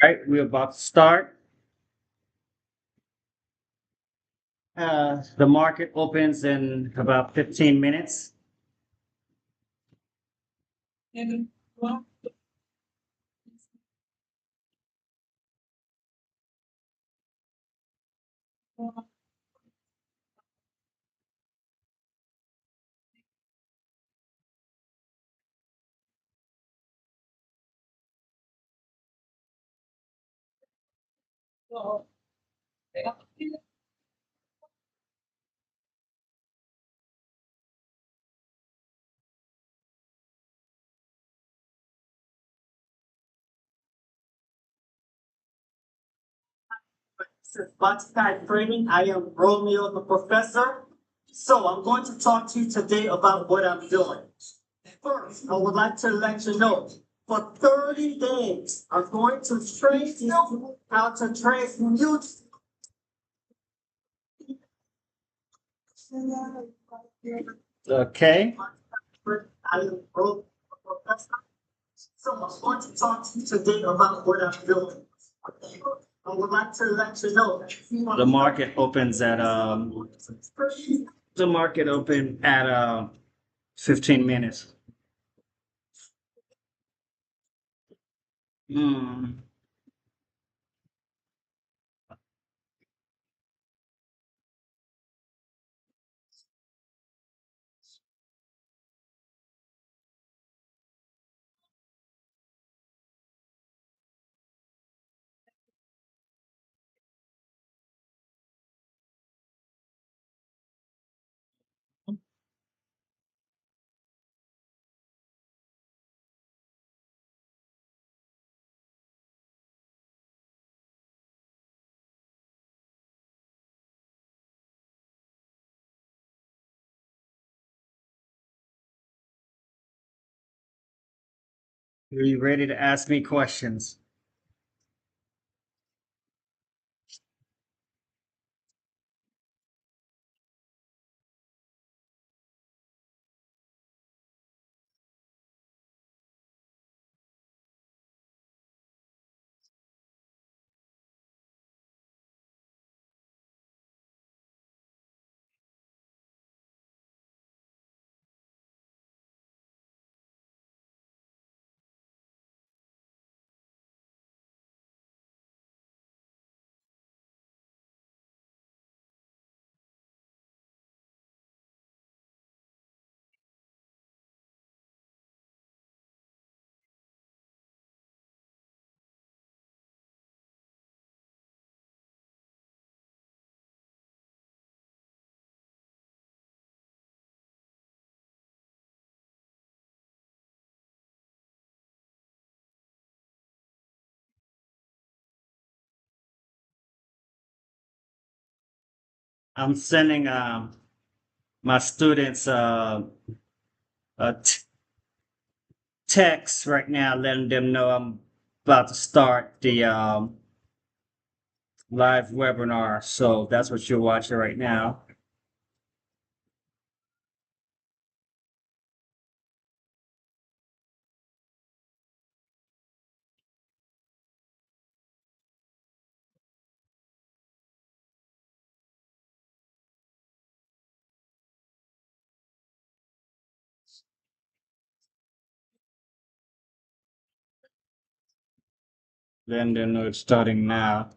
Right, we're about to start. The market opens in about 15 minutes. This is Boxcat Training. I am Romeo the Professor. So I'm going to talk to you today about what I'm doing. First, I would like to let you know for 30 days, I'm going to train you how to transmute. Okay. I am Romeo the Professor. So I'm going to talk to you today about what I'm doing. I would like to let you know that the market opens at the market open at 15 minutes. Hmm. Are you ready to ask me questions? I'm sending my students a text right now, letting them know I'm about to start the live webinar. So that's what you're watching right now. Letting them know it's starting now.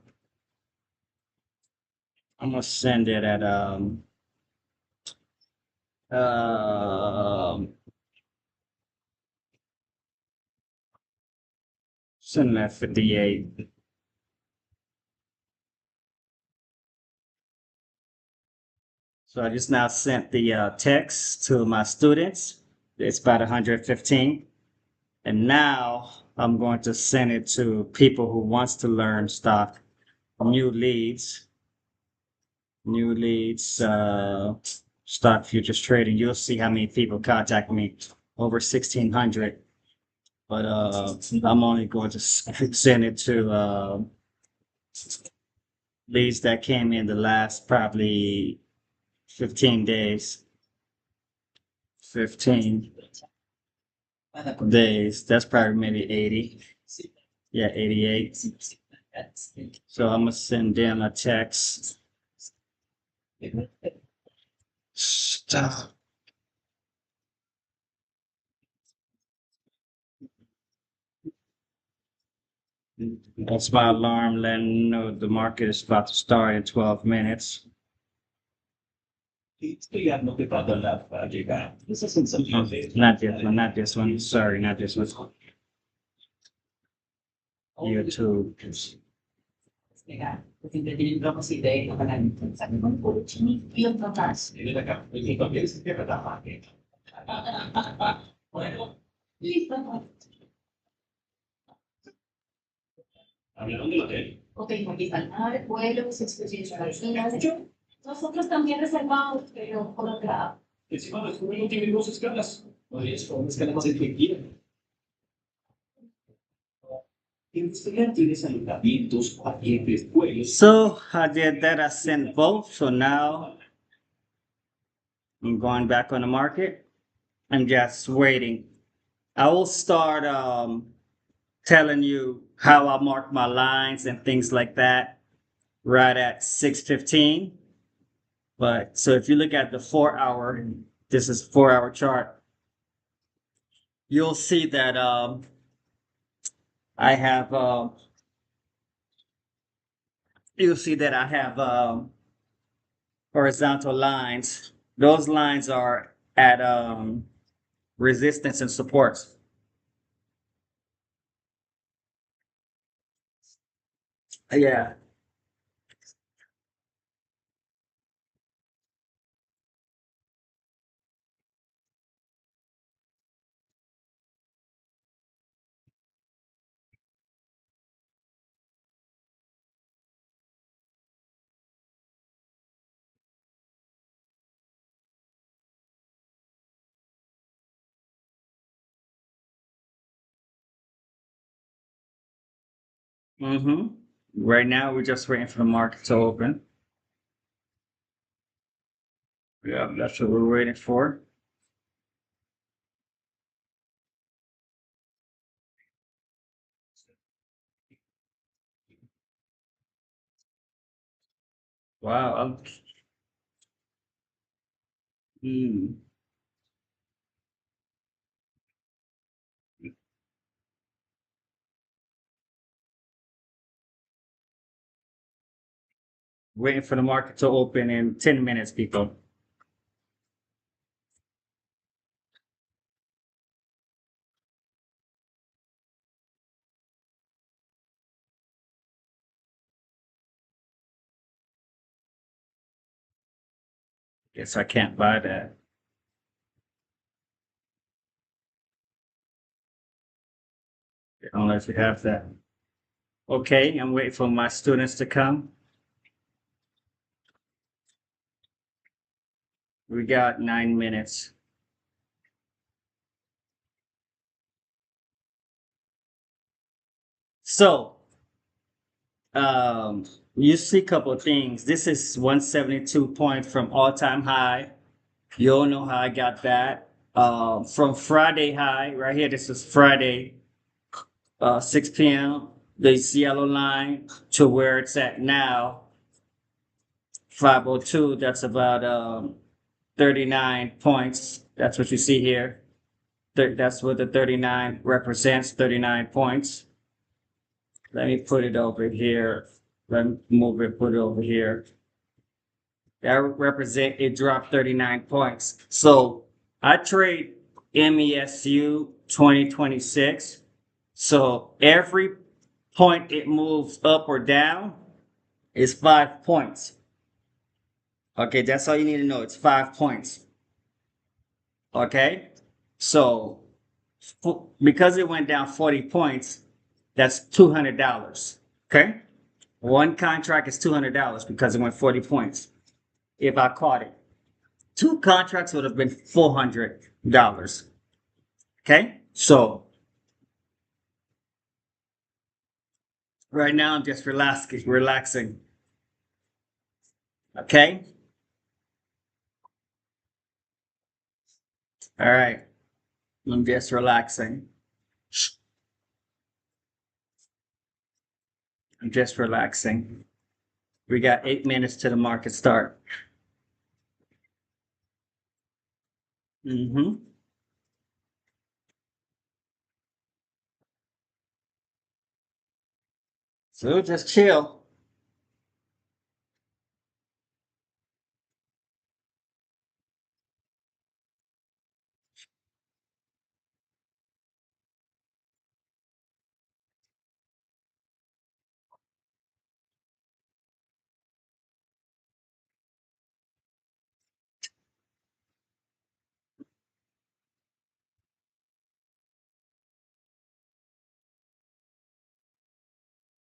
I'm gonna send it at um send it at 58. So I just now sent the text to my students. It's about 115. And now I'm going to send it to people who wants to learn stock, new leads, stock futures trading. You'll see how many people contact me, over 1,600. But I'm only going to send it to leads that came in the last probably 15 days. 15 days. That's probably maybe 80. Yeah, 88. So I'm gonna send them a text. Stop. That's my alarm letting know the market is about to start in 12 minutes. Not this one, not this one. Sorry, not this one. YouTube. Ok, Montipalmar, vuelos, exposiciones aéreas. Nosotros también reservamos, pero por otra. Encima de eso, no tiene dos escalas. No es una escala más efectiva. So I did that. I sent both. So now I'm going back on the market. I'm just waiting. I will start telling you how I mark my lines and things like that right at 6:15. But so if you look at the 4 hour, this is 4 hour chart, you'll see that I have you'll see that I have horizontal lines. Those lines are at resistance and supports. Yeah. Mm-hmm. Right now, we're just waiting for the market to open. Yeah, that's what we're waiting for. Wow. Mm, waiting for the market to open in 10 minutes, people. Guess I can't buy that unless we have that. Okay, I'm waiting for my students to come. We got 9 minutes. So, you see a couple of things. This is 172 point from all-time high. You all know how I got that. From Friday high, right here, this is Friday, 6 p.m. The yellow line to where it's at now, 502. That's about 39 points. That's what you see here. That's what the 39 represents, 39 points. Let me put it over here. Let me move it, put it over here. That represent it dropped 39 points. So I trade MESU 2026. So every point it moves up or down is 5 points. Okay, that's all you need to know. It's 5 points. Okay, so because it went down 40 points, that's $200. Okay, one contract is $200 because it went 40 points. If I caught it, two contracts would have been $400. Okay, so right now I'm just relaxing. Okay, all right, I'm just relaxing. I'm just relaxing. We got 8 minutes to the market start. Mm-hmm. So just chill.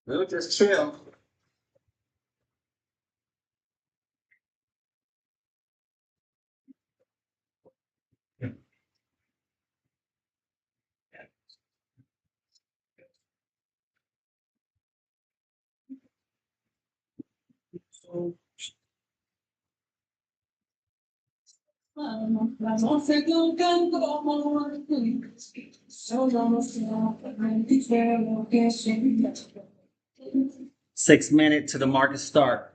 We'll just chill. Six minutes to the market start.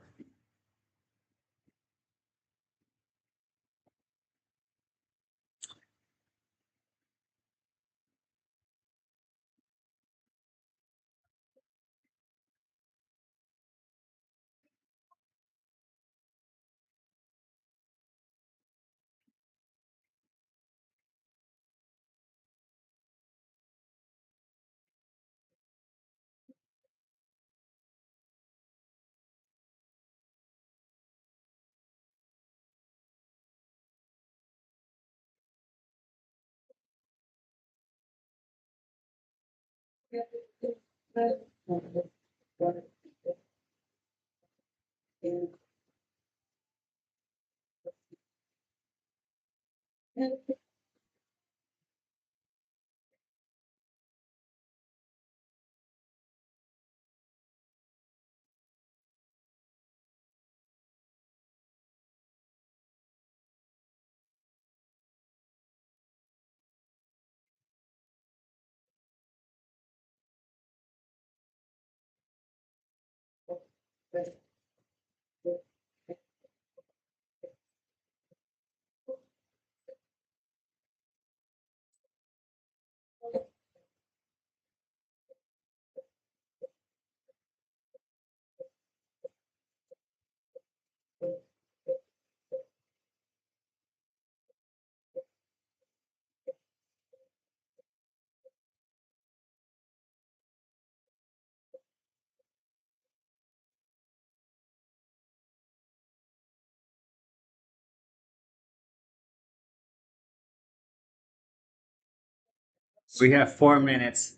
We have 4 minutes.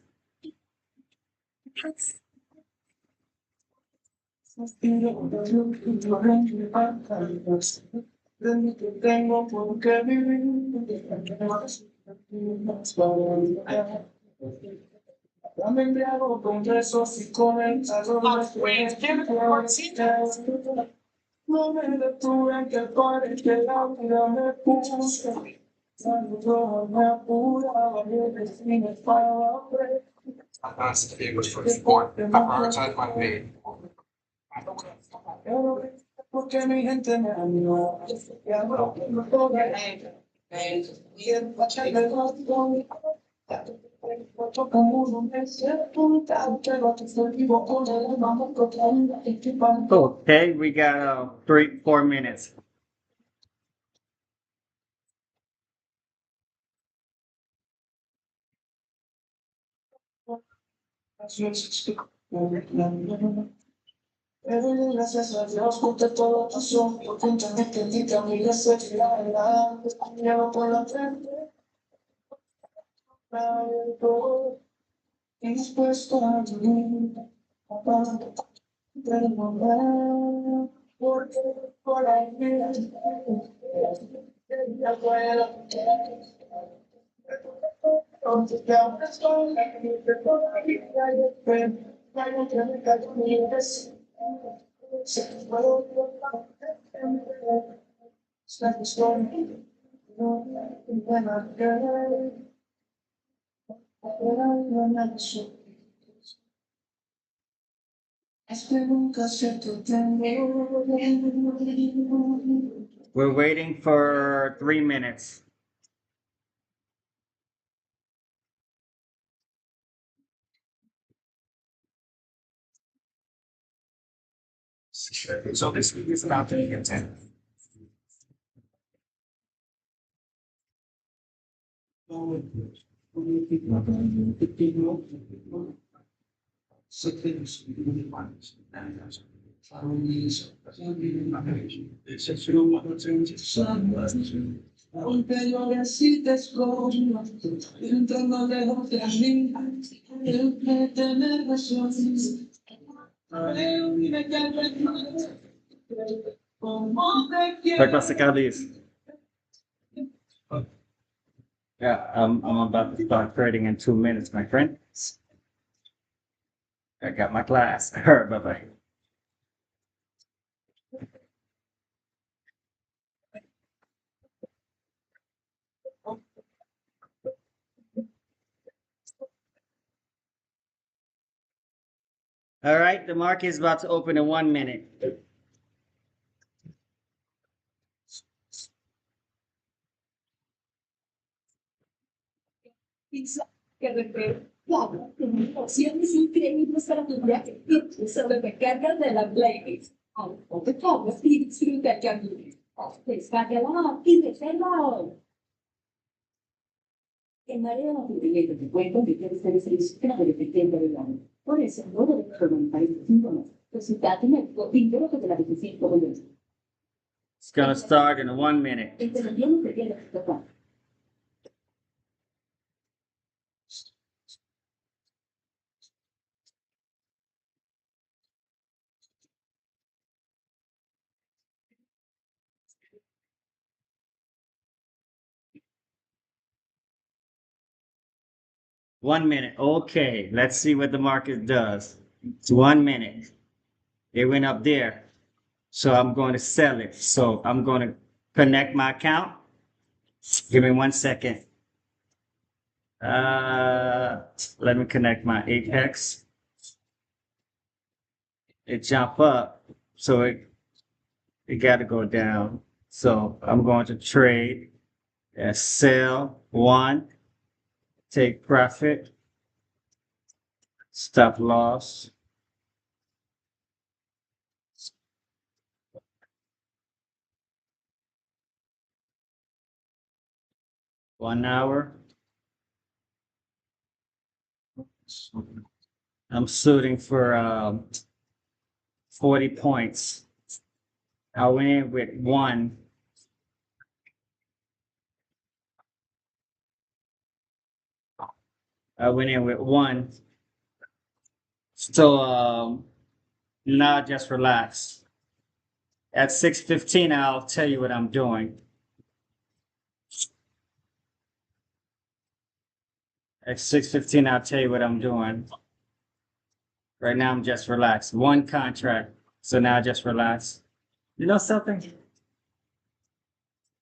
Me embriago con besos y comentarios. No me detuve en que parece la vida me puso. Cuando yo me apuraba, mi destino estaba preso. As it was first born, I prioritized my faith. Porque mi gente me amó. Y ahora no todo y el pachale Okay, we got 4 minutes. Gracias a Dios, junté todo tu son, porque entendí que a mí les es la verdad, llevo por la frente, todo dispuesto a vivir, aparte del momento, porque por ahí ya puedo, entonces te abrazo, te puedo ir, vaya que me caigo mi vecino. Es que nunca se te tengo. We're waiting for 3 minutes. So this week is about to be intense. Aunque yo necesites como entrando lejos de mí, siempre tener razón. Dime que como te quiero. Request Carlos. Yeah, I'm about to start trading in 2 minutes, my friend. I got my class. All right, bye-bye. All right, the market is about to open in 1 minute. Pizza que repele. Claro, opciones increíbles para tu viaje. Solo te cargas de la playlist. O te tomas y disfruta el camino. Descárgala y reserva hoy. En Marea Naturaleza te cuento que quieres tener servicio de septiembre del año. Por eso, no debes permanecer estos síntomas. Resultado médico, dinero que te la 25 millones. It's gonna start in 1 minute. Entendiendo que tienes que tocar. One minute. Okay, let's see what the market does. It's 1 minute. It went up there. So I'm going to sell it. So I'm going to connect my account. Give me 1 second. Let me connect my Apex. It jump up. So it got to go down. So I'm going to trade and sell one, take profit, stop loss. One hour. I'm shooting for 40 points. I went in with one. I went in with one. So now just relax. At 6:15, I'll tell you what I'm doing. At 6:15, I'll tell you what I'm doing. Right now, I'm just relaxed. One contract. So now just relax. You know something?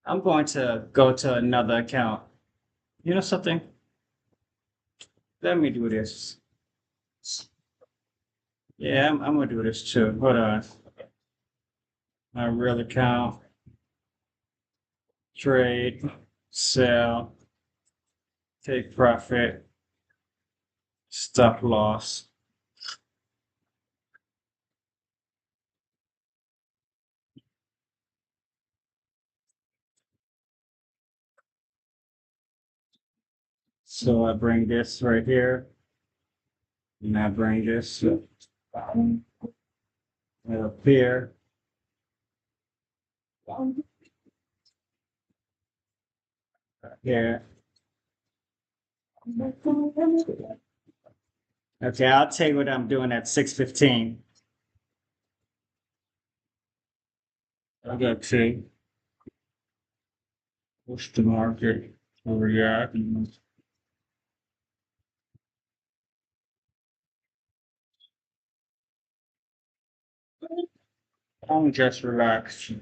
I'm going to go to another account. You know something? Let me do this. Yeah, I'm gonna do this too. Hold on. My real account. Trade, sell, take profit, stop loss. So I bring this right here, and I bring this up here. Here. Okay, I'll tell you what I'm doing at 6:15. I got to push the market to react. I'm just relaxed.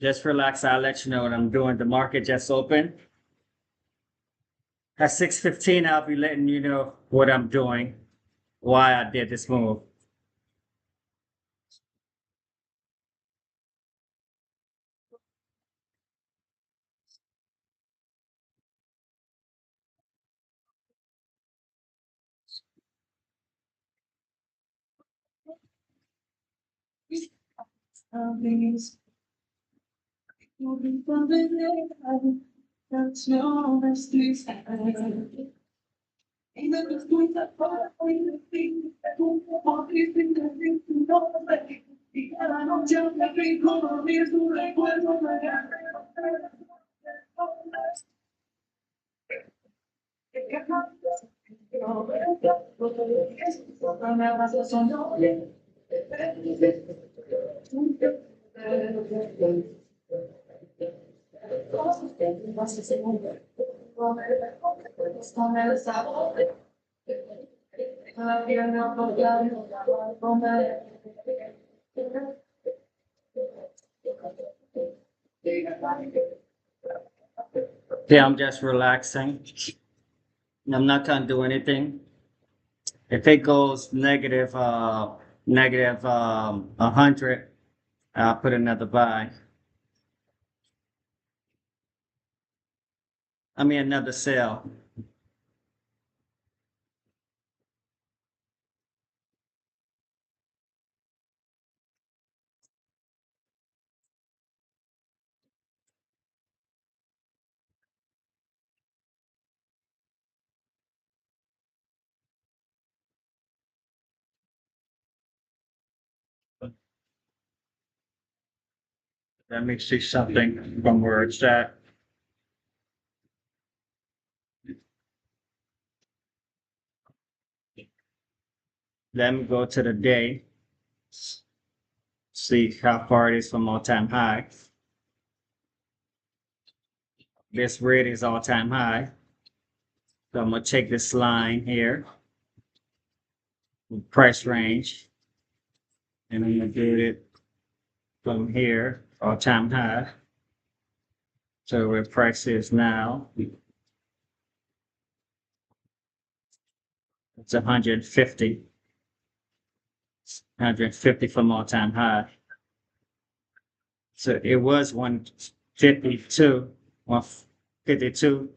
Just relax. I'll let you know what I'm doing. The market just opened. At 6:15, I'll be letting you know what I'm doing, why I did this move. Yeah, I'm just relaxing. I'm not gonna do anything. If it goes negative 100, I'll put another buy. I mean another sell. Let me see something from where it's at. Let me go to the day. See how far it is from all-time high. This red is all-time high. So I'm gonna take this line here, price range, and I'm gonna do it from here, all-time high. So where price is now, it's 150. 150 from all-time high. So it was 152, 152.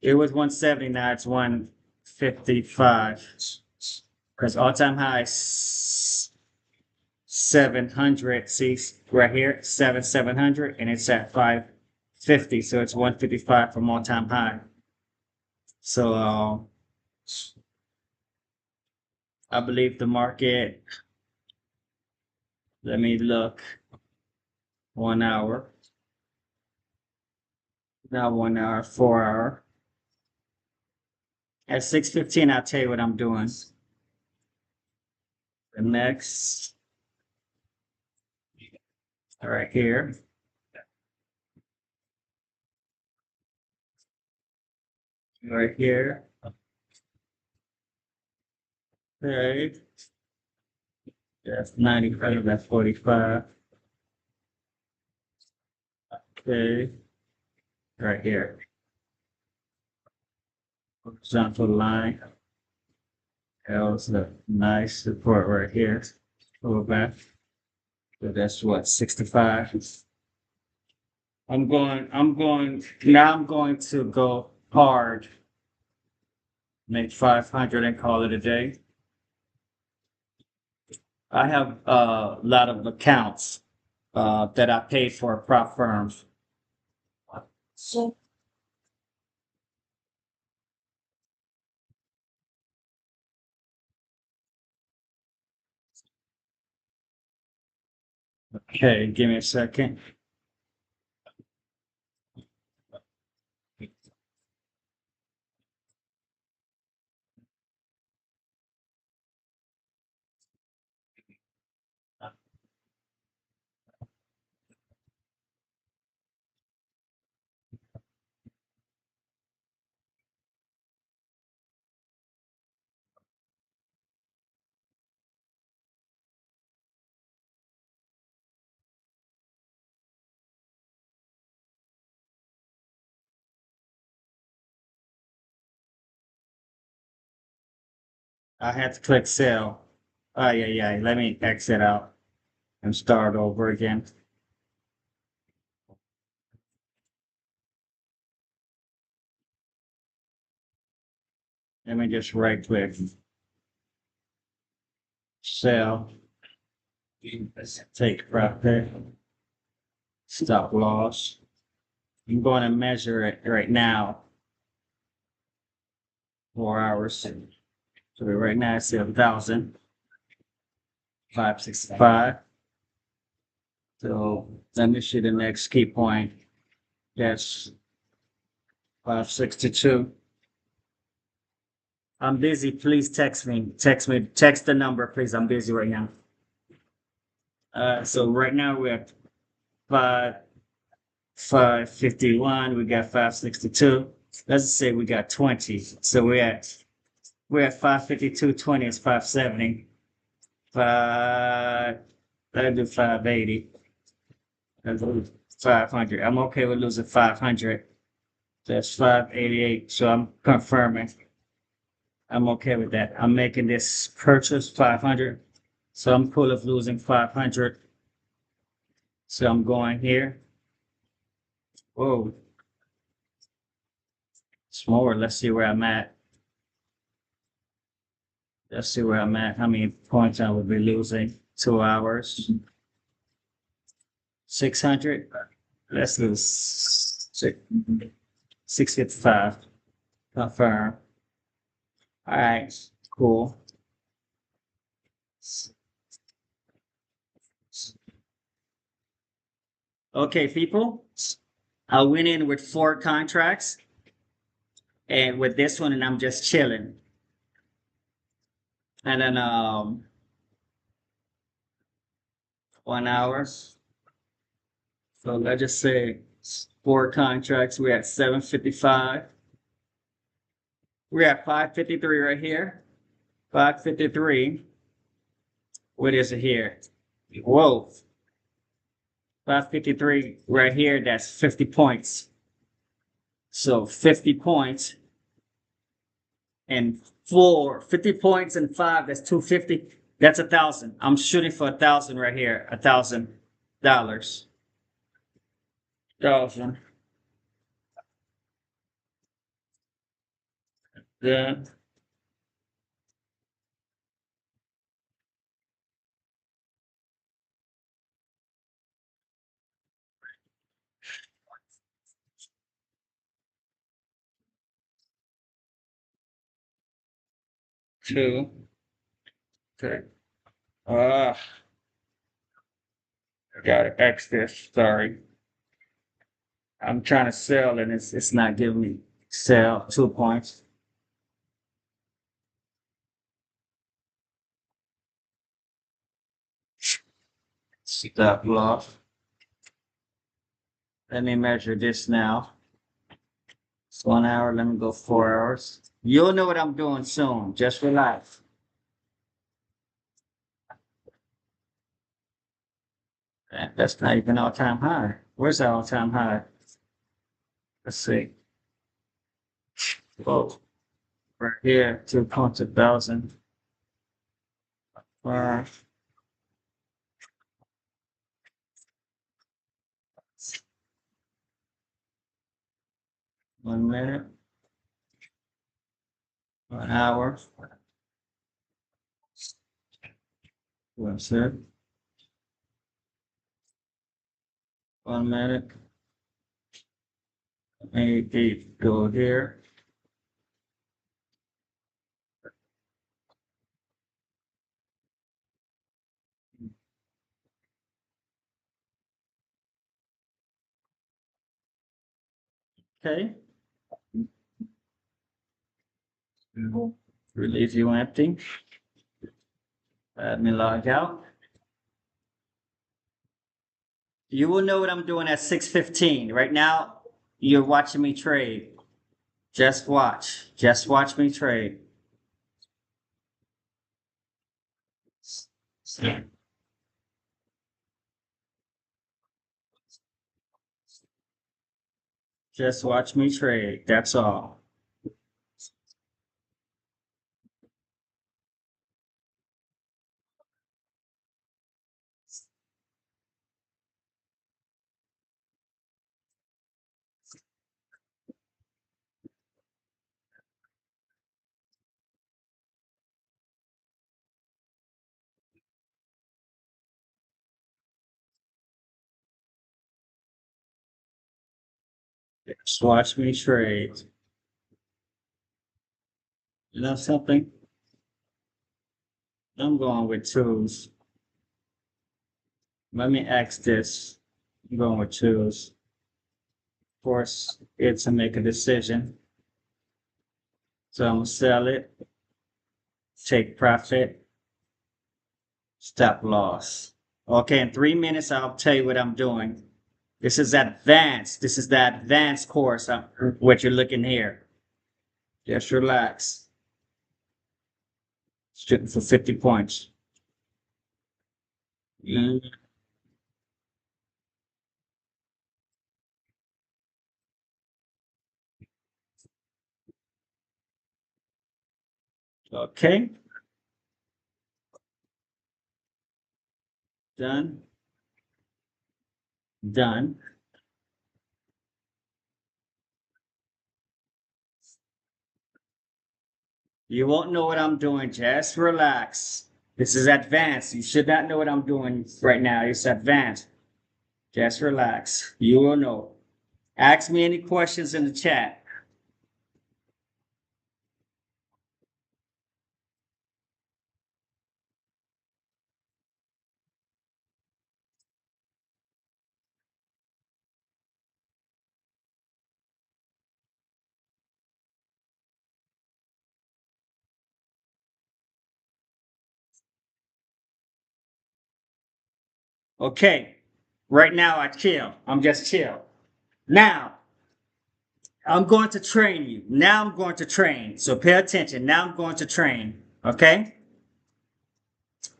It was 170, now it's 155. Because all-time high is 700. See right here, 700, and it's at 550. So it's 155 from all-time high. So I believe the market, let me look, 1 hour. Not 1 hour, 4 hour. At 6:15, I'll tell you what I'm doing. The next, right here. Right here. Okay. That's 95, that's 45. Okay. Right here. Horizontal line. That was a nice support right here. Go back. So that's what, 65. Now I'm going to go hard. Make 500 and call it a day. I have a lot of accounts that I paid for prop firms. So, okay, give me a second. I had to click sell. Oh, yeah. Let me exit out and start over again. Let me just right click. Sell. Take profit. Stop loss. I'm going to measure it right now. 4 hours. So right now it's 1,565. So let me see the next key point. That's 562. I'm busy. Please text me. Text the number, please. I'm busy right now. So right now we're at 551. We got 562. Let's just say we got 20. So we're at 552.20. It's 570. Let's do 580. Let's do 500. I'm okay with losing 500. That's 588. So I'm confirming. I'm okay with that. I'm making this purchase 500. So I'm cool of losing 500. So I'm going here. Whoa. It's more. Let's see where I'm at. Let's see where I'm at. How many points I would be losing? 2 hours. 600. Let's lose 655. Confirm. All right. Cool. Okay, people. I went in with 4 contracts. And with this one, and I'm just chilling. And then 1 hour. So let's just say 4 contracts. We're at 755. We're at 553 right here. 553. What is it here? Whoa. 553 right here. That's 50 points. So 50 points and 50 points and 5. That's 250. That's 1,000. I'm shooting for 1,000 right here. $1,000. 1,000. Then 2. Okay. I gotta X this. Sorry. I'm trying to sell and it's not giving me sell 2 points. Stop loss. Let me measure this now. It's 1 hour. Let me go 4 hours. You'll know what I'm doing soon. Just relax. That's not even all-time high. Where's the all-time high? Let's see. Whoa. Right here, 2 points, 1,000. 1 minute. 1 hour. What's it? 1 minute. Maybe go here. Okay. Release you empty. Let me log out. You will know what I'm doing at 6:15. Right now, you're watching me trade. Just watch. Just watch me trade. Just watch me trade. That's all. Just watch me trade. You know something? I'm going with twos. Let me ask this. I'm going with twos. Force it to make a decision. So I'm gonna sell it, take profit, stop loss. Okay, in 3 minutes, I'll tell you what I'm doing. This is advanced. This is the advanced course, what you're looking here. Just relax. Shooting for 50 points. Mm. Okay, done, done. You won't know what I'm doing. Just relax. This is advanced. You should not know what I'm doing right now. It's advanced. Just relax. You will know. Ask me any questions in the chat. Okay. Right now, I chill. I'm just chill. Now, I'm going to train you. Now I'm going to train. So pay attention. Now I'm going to train. Okay?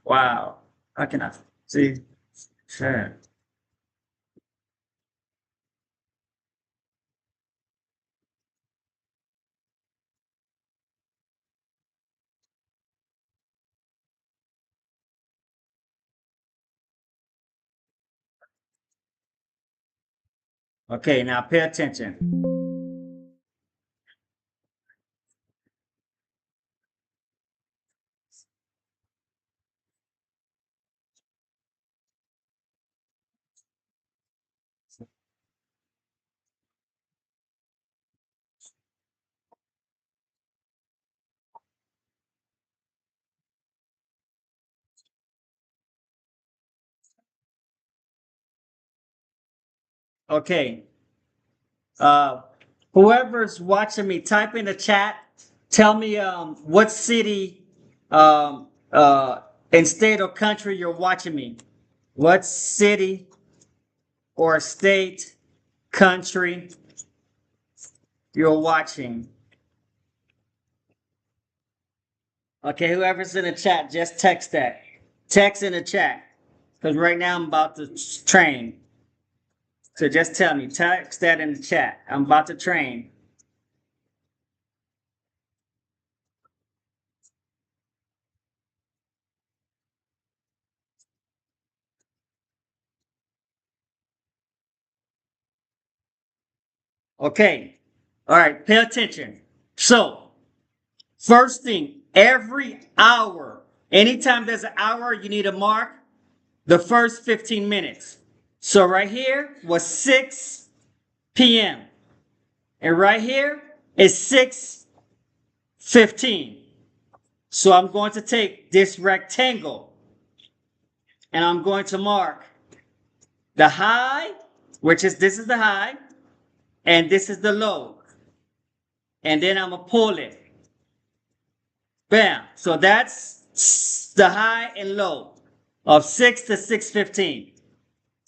Wow. How can I see? Sure. Okay, now pay attention. Okay. Uh, whoever's watching me, type in the chat. Tell me what city, and state or country you're watching me. What city or state, country you're watching. Okay, whoever's in the chat, just text that. Text in the chat. Because right now I'm about to train. So just tell me, text that in the chat. I'm about to train. Okay. All right, pay attention. So, first thing, every hour, anytime there's an hour, you need to mark the first 15 minutes. So right here was 6 p.m. And right here is 6:15. So I'm going to take this rectangle and I'm going to mark the high, which is this is the high, and this is the low. And then I'm gonna pull it. Bam. So that's the high and low of 6 to 6:15.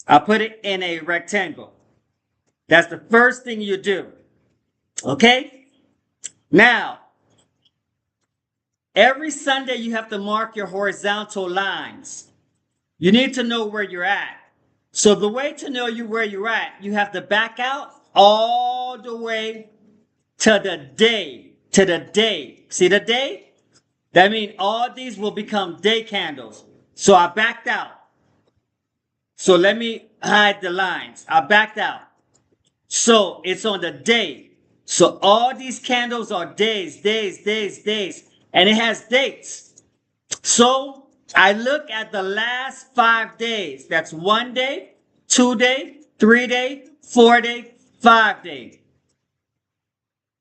I put it in a rectangle. That's the first thing you do. Okay? Now, every Sunday you have to mark your horizontal lines. You need to know where you're at. So the way to know where you're at, you have to back out all the way to the day. To the day. See the day? That means all these will become day candles. So I backed out. So let me hide the lines. I backed out. So it's on the day. So all these candles are days, days, days, days. And it has dates. So I look at the last 5 days. That's 1 day, 2 day, 3 day, 4 day, 5 day.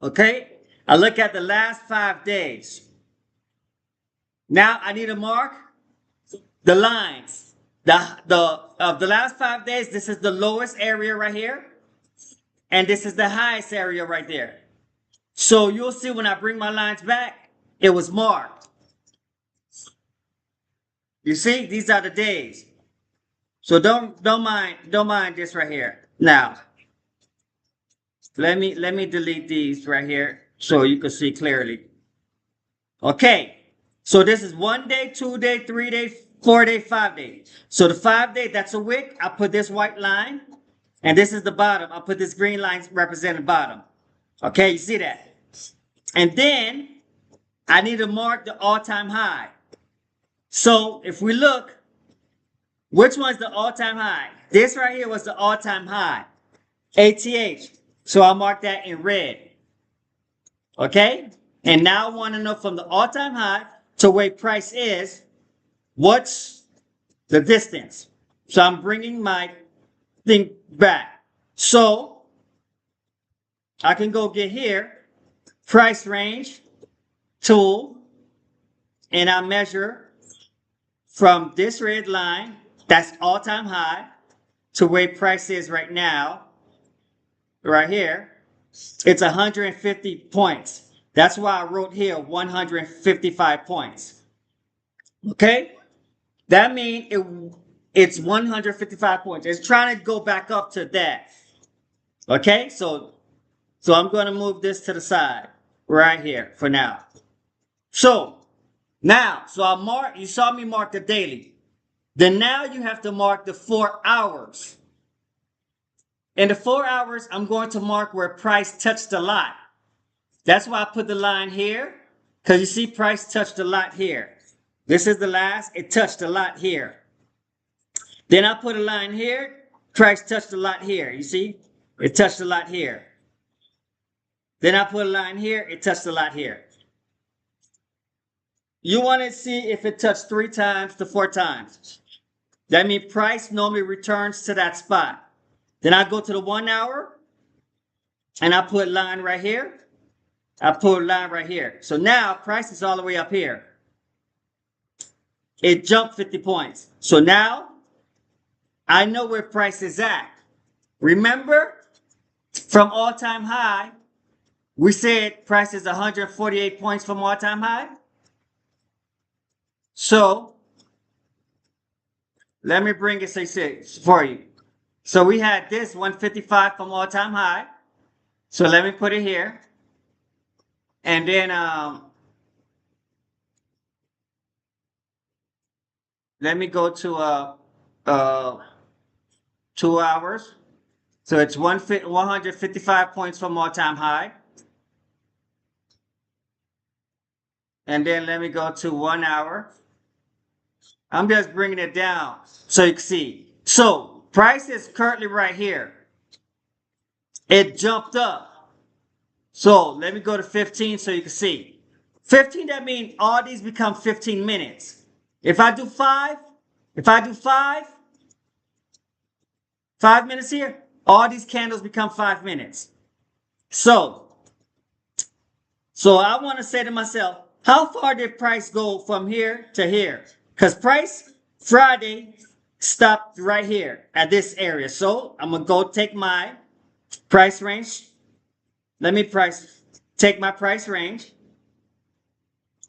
Okay? I look at the last 5 days. Now I need to mark the lines. The last 5 days, this is the lowest area right here. And this is the highest area right there. So you'll see when I bring my lines back, it was marked. You see, these are the days. So don't mind this right here. Now, let me delete these right here so you can see clearly. Okay. So this is 1 day, 2 day, 3 day, 4 day, 5 day. So the 5 day, that's a wick. I put this white line, and this is the bottom. I put this green line representing bottom. Okay, you see that? And then I need to mark the all-time high. So if we look, which one's the all-time high? This right here was the all-time high, ATH. So I'll mark that in red. Okay? And now I want to know from the all-time high to where price is, what's the distance? So I'm bringing my thing back. So I can go get here, price range, tool, and I measure from this red line, that's all-time high, to where price is right now, right here. It's 150 points. That's why I wrote here 155 points. Okay? That means it's 155 points. It's trying to go back up to that. Okay? So I'm going to move this to the side right here for now. So I mark, you saw me mark the daily. Then now you have to mark the 4 hours. In the 4 hours, I'm going to mark where price touched the lot. That's why I put the line here, because you see price touched the lot here. This is the last, it touched the lot here. Then I put a line here, price touched the lot here. You see, it touched the lot here. Then I put a line here, it touched the lot here. You want to see if it touched 3 times to 4 times. That means price normally returns to that spot. Then I go to the 1 hour, and I put a line right here. I put a line right here. So now price is all the way up here. It jumped 50 points. So now I know where price is at. Remember, from all-time high, we said price is 148 points from all-time high. So let me bring it for you. So we had this 155 from all-time high. So let me put it here. And then let me go to 2 hours. So it's 155 points from all-time high. And then let me go to 1 hour. I'm just bringing it down so you can see. So price is currently right here. It jumped up. So let me go to 15 so you can see. 15, that means all these become 15 minutes. If I do 5 minutes here, all these candles become 5 minutes. So I want to say to myself, how far did price go from here to here? Because price Friday stopped right here at this area. So I'm going to go take my price range. Let me take my price range.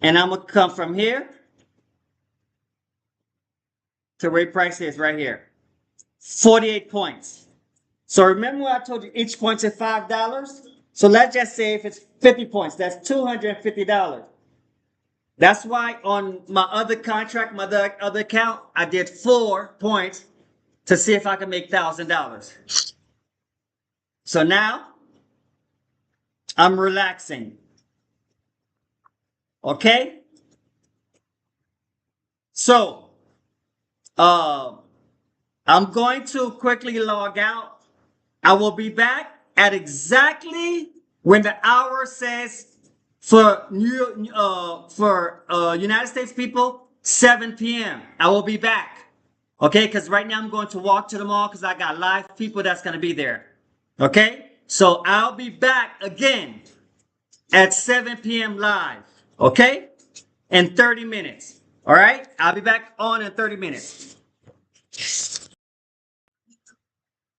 And I'm going to come from here to where price is right here. 48 points. So remember when I told you each point is $5? So let's just say if it's 50 points, that's $250. That's why on my other contract, my other account, I did 4 points to see if I can make $1,000. So now I'm relaxing. Okay? So I'm going to quickly log out. I will be back at exactly when the hour says for United States people, 7 p.m. I will be back. Okay, because right now I'm going to walk to the mall because I got live people that's going to be there. Okay, so I'll be back again at 7 p.m. live. Okay? In 30 minutes. All right? I'll be back on in 30 minutes.